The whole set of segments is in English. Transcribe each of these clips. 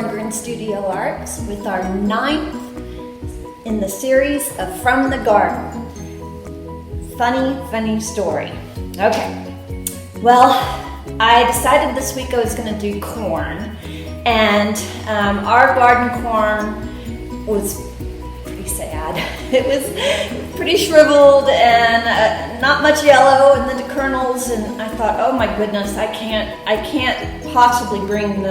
Green Studio Arts with our 9th in the series of From the Garden. Funny story. Okay, well, I decided this week I was going to do corn, and our garden corn was pretty sad. It was pretty shriveled and not much yellow in the kernels, and I thought, oh my goodness, I can't possibly bring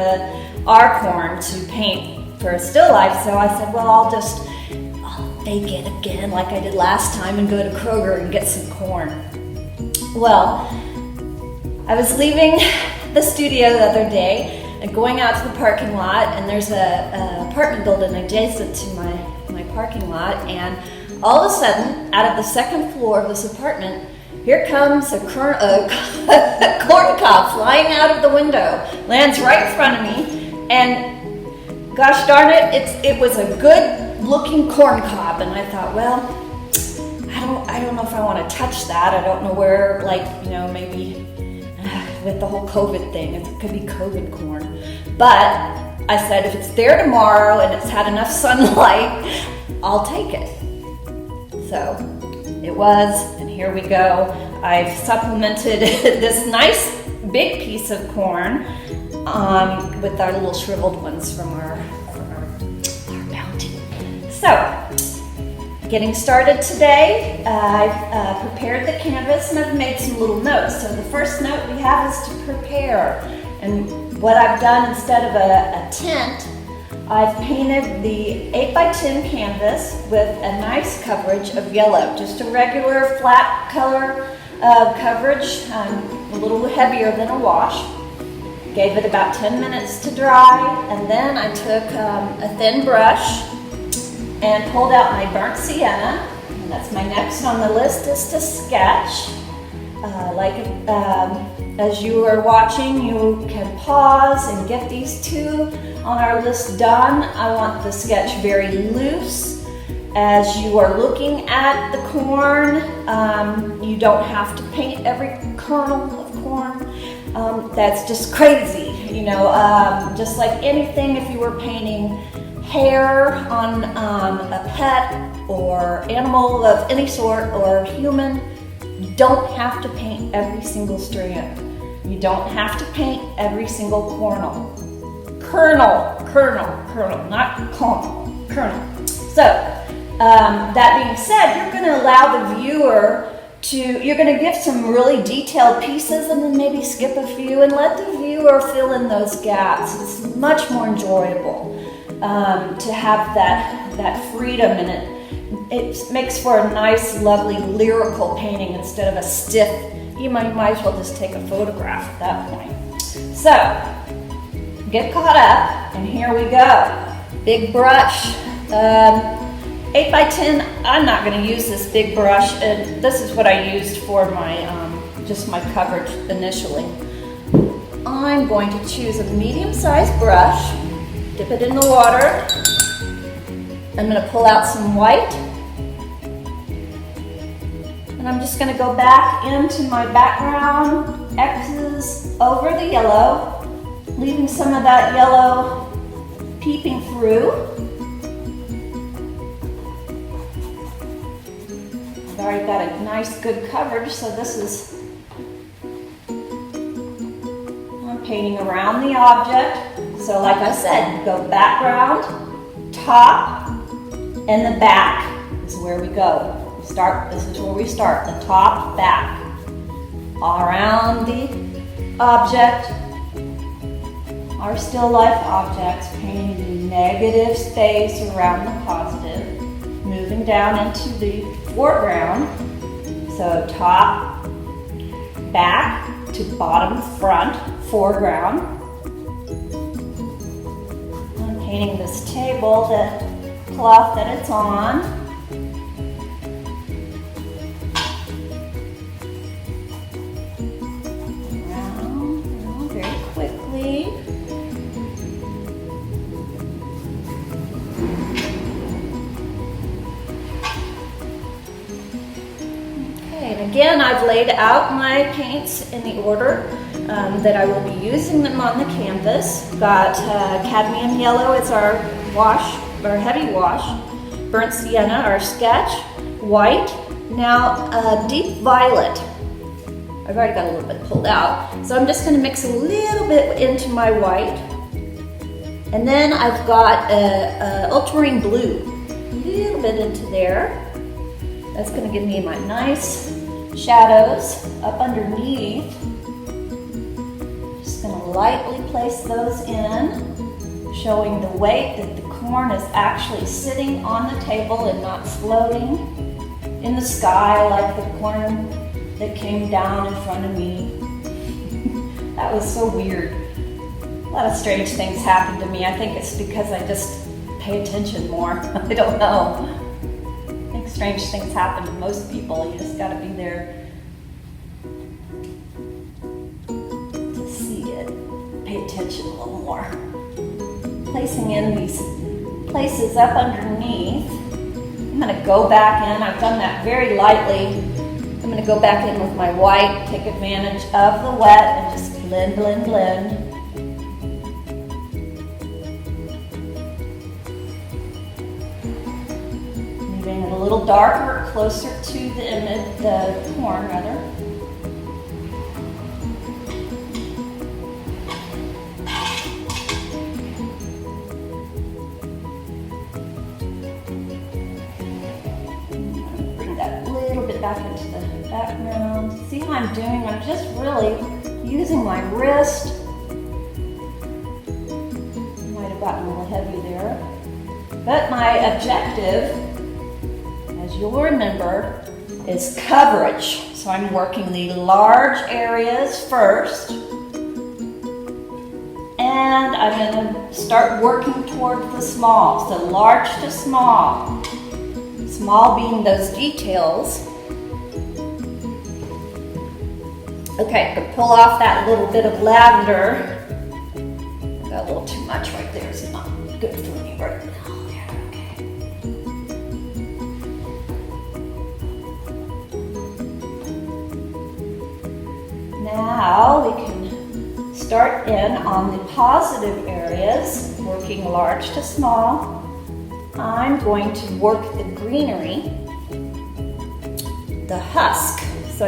our corn to paint for a still life. So I said, well, I'll bake it again like I did last time and go to Kroger and get some corn. Well, I was leaving the studio the other day and going out to the parking lot, and there's a apartment building adjacent to my parking lot, and all of a sudden, out of the second floor of this apartment, here comes a corn cob flying out of the window, lands right in front of me, and gosh darn it was a good looking corn cob, and I thought, well, I don't know if I want to touch that. I don't know where, maybe with the whole COVID thing, it could be COVID corn. But I said, if it's there tomorrow and it's had enough sunlight, I'll take it. So it was, and here we go. I've supplemented this nice big piece of corn with our little shriveled ones from our bounty. So, getting started today, I've prepared the canvas and I've made some little notes. So the first note we have is to prepare. And what I've done, instead of a tent, I've painted the 8x10 canvas with a nice coverage of yellow, just a regular flat color coverage, a little heavier than a wash. Gave it about 10 minutes to dry, and then I took a thin brush and pulled out my burnt sienna, and that's my next on the list, is to sketch. As you are watching, you can pause and get these two on our list done. I want the sketch very loose. As you are looking at the corn, you don't have to paint every kernel of corn. That's just crazy, just like anything. If you were painting hair on a pet or animal of any sort, or human, you don't have to paint every single strand. You don't have to paint every single kernel, not kernel. So, that being said, you're going to allow the viewer you're going to give some really detailed pieces and then maybe skip a few and let the viewer fill in those gaps. It's much more enjoyable to have that freedom, and it makes for a nice, lovely, lyrical painting instead of a stiff. You might as well just take a photograph at that point. So, get caught up, and here we go. Big brush. 8x10, I'm not going to use this big brush, and this is what I used for my just my coverage initially. I'm going to choose a medium-sized brush, dip it in the water. I'm going to pull out some white, and I'm just going to go back into my background, X's over the yellow, leaving some of that yellow peeping through. I've already got a nice good coverage, so this is, I'm painting around the object. So like I said, go background, top, and the back is where we go. This is where we start, the top, back. All around the object, our still life objects, painting the negative space around the positive, moving down into the foreground. So top, back to bottom, front, foreground. I'm painting this table, the cloth that it's on. Around very quickly. and again, I've laid out my paints in the order that I will be using them on the canvas. Got cadmium yellow, it's our wash, our heavy wash. Burnt sienna, our sketch. White. Now, deep violet. I've already got a little bit pulled out. So I'm just gonna mix a little bit into my white. And then I've got ultramarine blue. A little bit into there. That's gonna give me my nice shadows up underneath. Just gonna lightly place those in, showing the weight that the corn is actually sitting on the table and not floating in the sky like the corn that came down in front of me. That was so weird. A lot of strange things happened to me. I think it's because I just pay attention more. I don't know. I think strange things happen to most people. You just gotta be there to see it. Pay attention a little more. Placing in these places up underneath. I'm gonna go back in. I've done that very lightly. I'm gonna go back in with my white, take advantage of the wet, and just blend, blend, blend. Moving it a little darker, closer to the image, the corn rather. Bring that a little bit back into the background. See what I'm doing? I'm just really using my wrist. Might have gotten a little heavy there. But my objective, as you'll remember, is coverage. So I'm working the large areas first. And I'm going to start working toward the small. So large to small. Small being those details. Okay, to pull off that little bit of lavender. Got a little too much right there. It's not good for me right now. Now we can start in on the positive areas, working large to small. I'm going to work the greenery, the husk. So I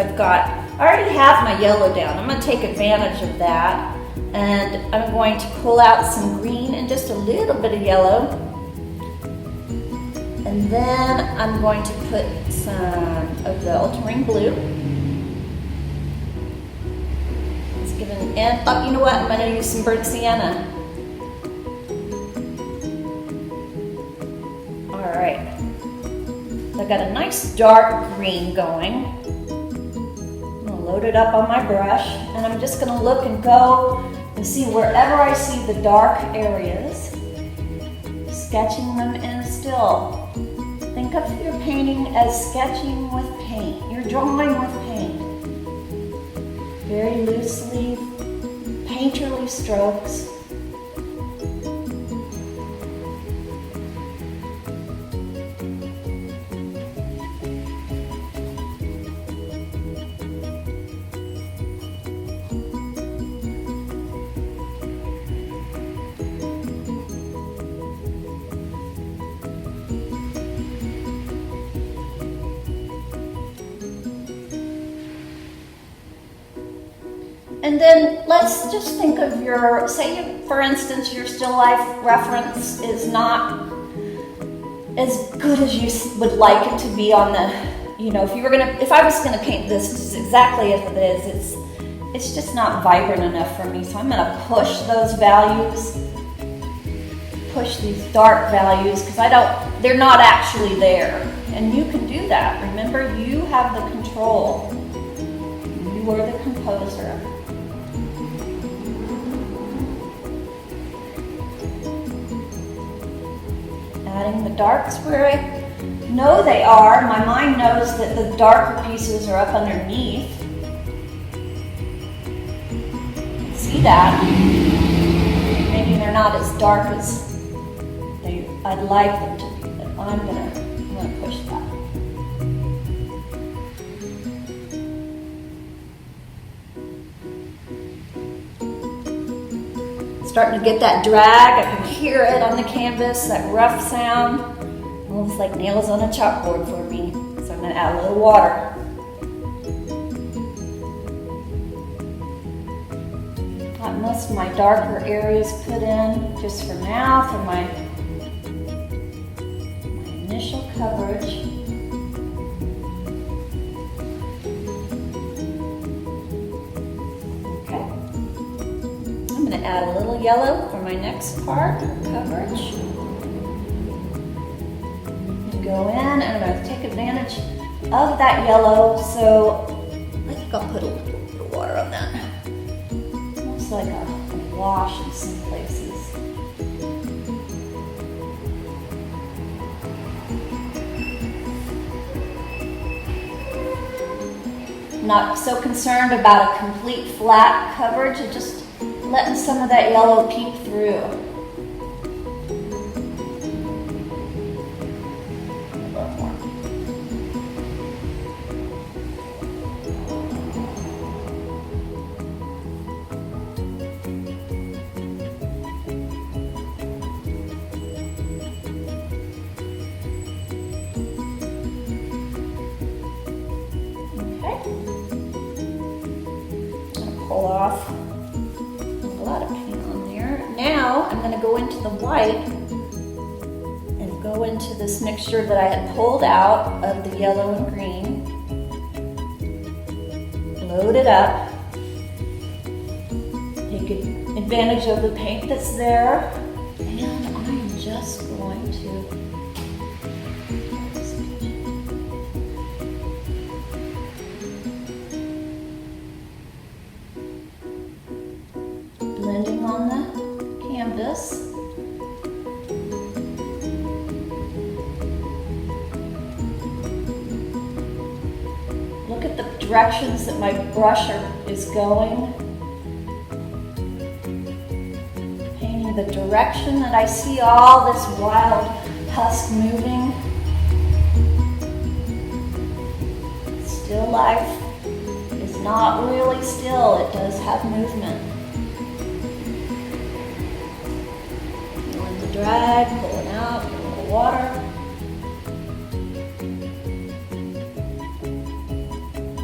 already have my yellow down. I'm going to take advantage of that, and I'm going to pull out some green and just a little bit of yellow. And then I'm going to put some of the ultramarine blue. And oh, you know what? I'm going to use some burnt sienna. All right. So I've got a nice dark green going. I'm going to load it up on my brush, and I'm just going to look and go and see wherever I see the dark areas, sketching them in still. Think of your painting as sketching with paint. You're drawing with paint. Very loosely, painterly strokes. And then let's just think of your, say for instance, your still life reference is not as good as you would like it to be on the, you know, if I was gonna paint this just exactly as it is, it's just not vibrant enough for me. So I'm gonna push those values, push these dark values, because they're not actually there. And you can do that. Remember, you have the control. You are the composer. Adding the darks where I know they are. My mind knows that the darker pieces are up underneath. See that? Maybe they're not as dark as I'd like them to be, but I'm gonna push that. starting to get that drag. I can hear it on the canvas, that rough sound. Almost like nails on a chalkboard for me. So I'm going to add a little water. Got most of my darker areas put in just for now for my initial coverage. Okay. I'm going to add a little yellow for my next part, coverage. Go in and I'm going to take advantage of that yellow, so I think I'll put a little bit of water on that. Looks like a wash in some places. Not so concerned about a complete flat coverage, and just letting some of that yellow peek through. Pull off a lot of paint on there. Now I'm going to go into the white and go into this mixture that I had pulled out of the yellow and green. Load it up. Take advantage of the paint that's there. And I'm just going to blending on the canvas. Look at the directions that my brush is going. Painting the direction that I see all this wild husk moving. Still life is not really still, it does have movement. Drag, pulling out, a little water.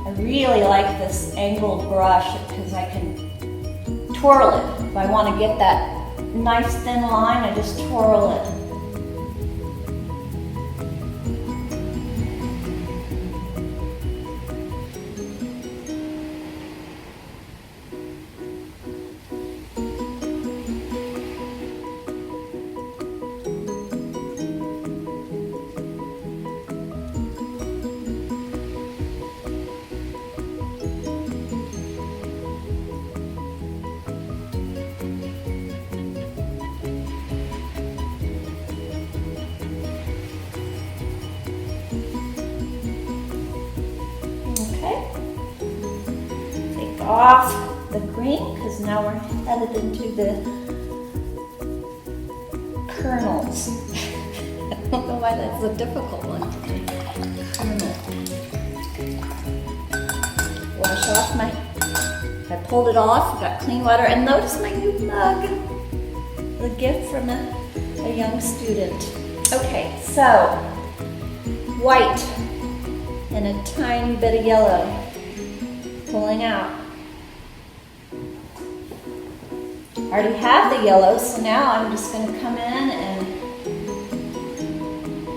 I really like this angled brush because I can twirl it. If I want to get that nice thin line, I just twirl it. Off the green because now we're headed into the kernels. I don't know why that's a difficult one to do. Kernel. Wash off I pulled it off, got clean water, and notice my new mug. A gift from a young student. Okay, so white and a tiny bit of yellow. Pulling out. I already have the yellow, so now I'm just going to come in and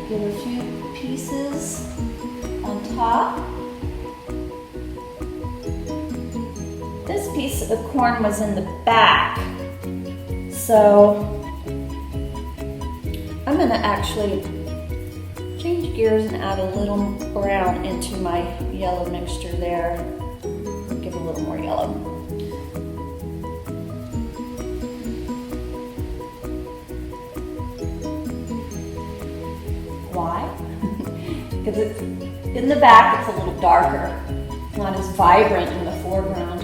give a few pieces on top. This piece of the corn was in the back, so I'm going to actually change gears and add a little brown into my yellow mixture there. Give a little more yellow. Why? Because it's in the back, it's a little darker. It's not as vibrant in the foreground.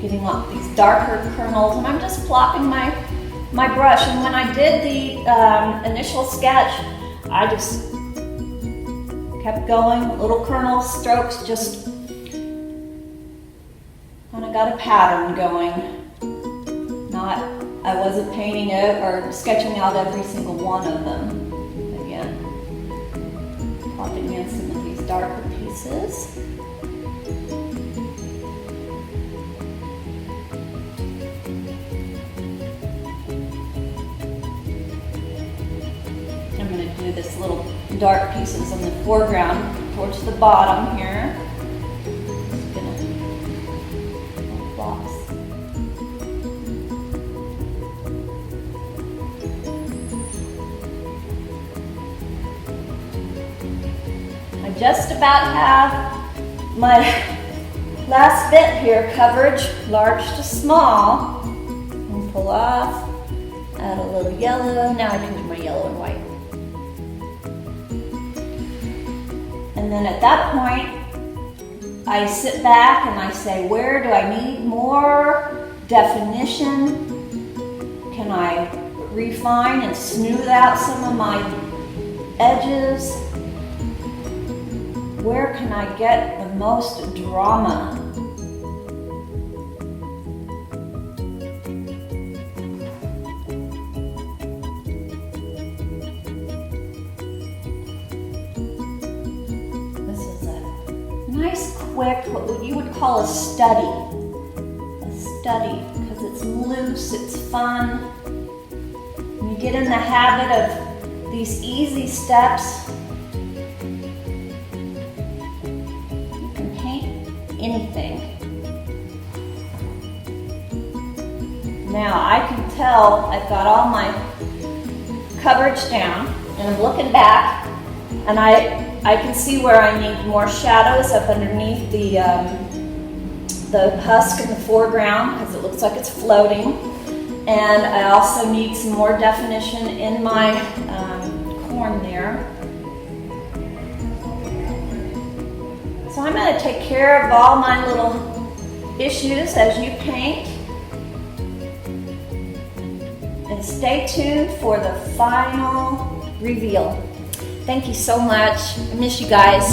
Getting up these darker kernels, and I'm just plopping my brush. And when I did the initial sketch, I just kept going, little kernel strokes, just kind of got a pattern going. I wasn't painting it or sketching out every single one of them. Again, popping in some of these darker pieces. I'm going to do this little dark pieces on the foreground towards the bottom here. Just going to floss. I just about have my last bit here, coverage large to small. And pull off, add a little yellow. Now I can do my yellow and white. And then at that point, I sit back and I say, where do I need more definition? Can I refine and smooth out some of my edges? Where can I get the most drama? Nice, quick, what you would call a study. A study, because it's loose, it's fun. When you get in the habit of these easy steps, you can paint anything. Now I can tell I've got all my coverage down, and I'm looking back, and I can see where I need more shadows up underneath the husk in the foreground because it looks like it's floating. And I also need some more definition in my corn there. So I'm going to take care of all my little issues as you paint. And stay tuned for the final reveal. Thank you so much. I miss you guys.